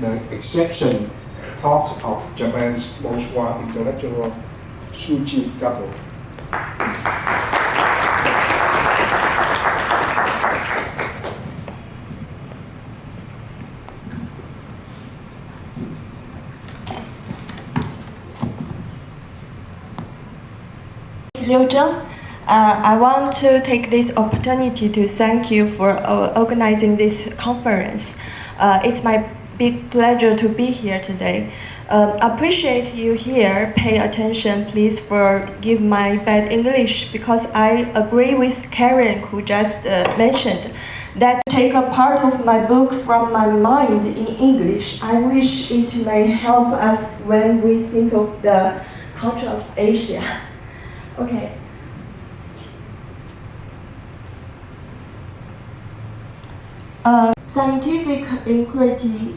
the exception talk of Japan's Postwar intellectual Shuichi Kato. Liu Zheng. I want to take this opportunity to thank you for organizing this conference. It's my big pleasure to be here today. Appreciate you here. Pay attention, please forgive my bad English, because I agree with Karen who just mentioned that take a part of my book from my mind in English. I wish it may help us when we think of the culture of Asia. Okay. Scientific inquiry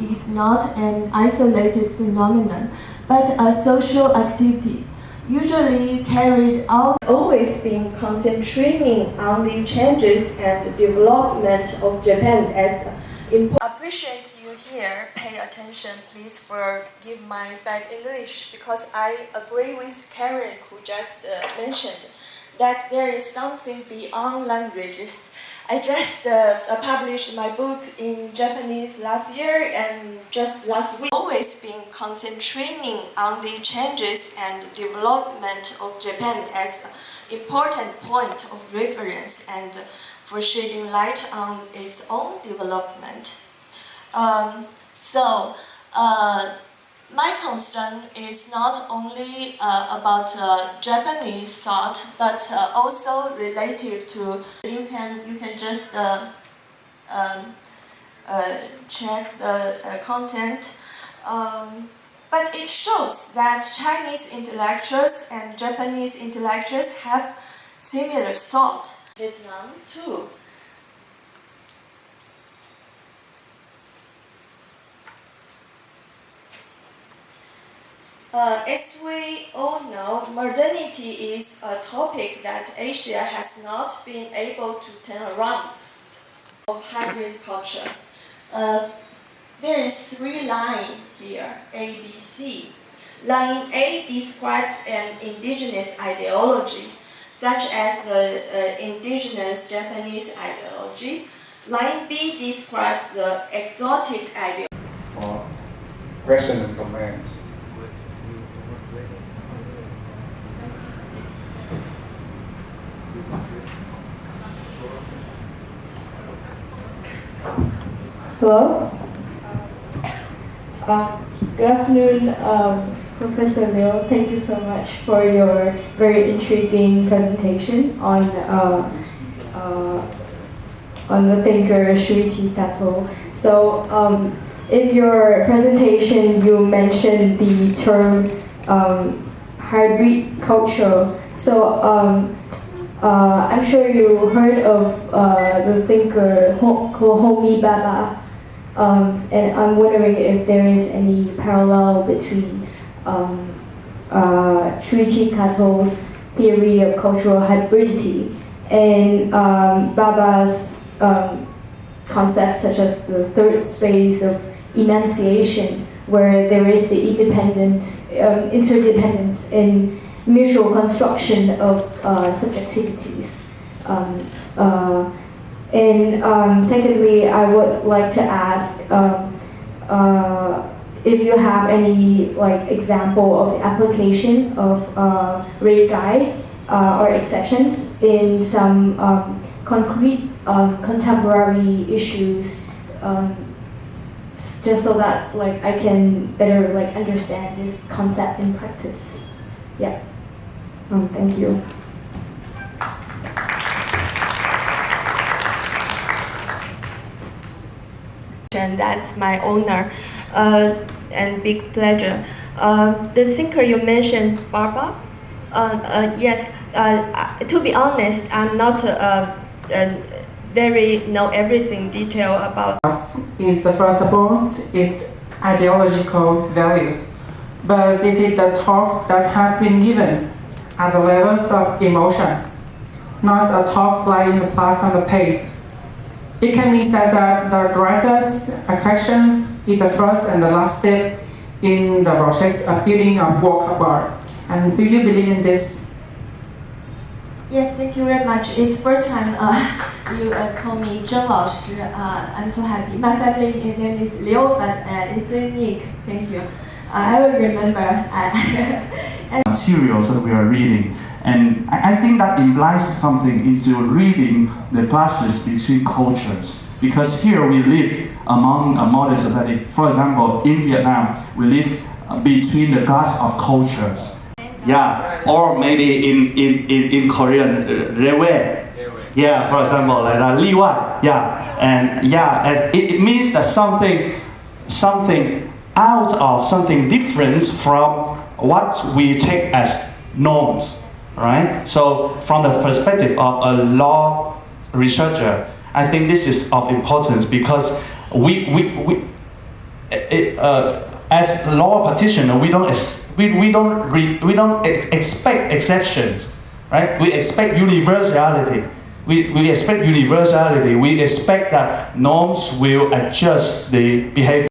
is not an isolated phenomenon, but a social activity, usually carried out, always been concentrating on the changes and development of Japan as important. Appreciate you here. Pay attention, please forgive my bad English, because I agree with Karen who just mentioned that there is something beyond languages. I just published my book in Japanese last year, and just last week always been concentrating on the changes and development of Japan as an important point of reference and for shedding light on its own development. My concern is not only about Japanese thought, but also relative to you can just check the content. But it shows that Chinese intellectuals and Japanese intellectuals have similar thought. Vietnam too. As we all know, modernity is a topic that Asia has not been able to turn around of hybrid culture. There is 3 lines here, A, B, C. Line A describes an indigenous ideology, such as the indigenous Japanese ideology. Line B describes the exotic ideology. For question and comment. Hello. Good afternoon, Professor Liu. Thank you so much for your very intriguing presentation on the thinker Shuichi Kato. So, in your presentation, you mentioned the term hybrid culture. So, I'm sure you heard of the thinker Homi Bhabha, and I'm wondering if there is any parallel between Shuichi Kato's theory of cultural hybridity and Bhabha's concepts such as the third space of enunciation, where there is the interdependence and mutual construction of subjectivities. Secondly, I would like to ask if you have any example of the application of Reigai or exceptions in some concrete contemporary issues, just so that I can better understand this concept in practice. Yeah. Thank you. And that's my honor and big pleasure. The thinker you mentioned, Barbara, yes. To be honest, I'm not very know everything detail about. In the first point is ideological values, but this is the talk that has been given at the levels of emotion, not a talk like in the class on the page. It can be said that the writer's affections is the first and the last step in the process of building a work bar. And do you believe in this? Yes, thank you very much. It's first time you call me Zheng 老师. I'm so happy. My family name is Liu, but it's unique. Thank you. I will remember. Materials that we are reading, and I think that implies something into reading the clashes between cultures. Because here we live among a modern society. For example, in Vietnam, we live between the clash of cultures. Yeah, or maybe in Korean, Reigai. Yeah, for example, like Liu Zheng. Yeah, and yeah, as it means that something out of something different from what we take as norms, right? So from the perspective of a law researcher, I think this is of importance because as law practitioner, we don't expect exceptions, right? We expect universality. We expect universality. We expect that norms will adjust the behavior.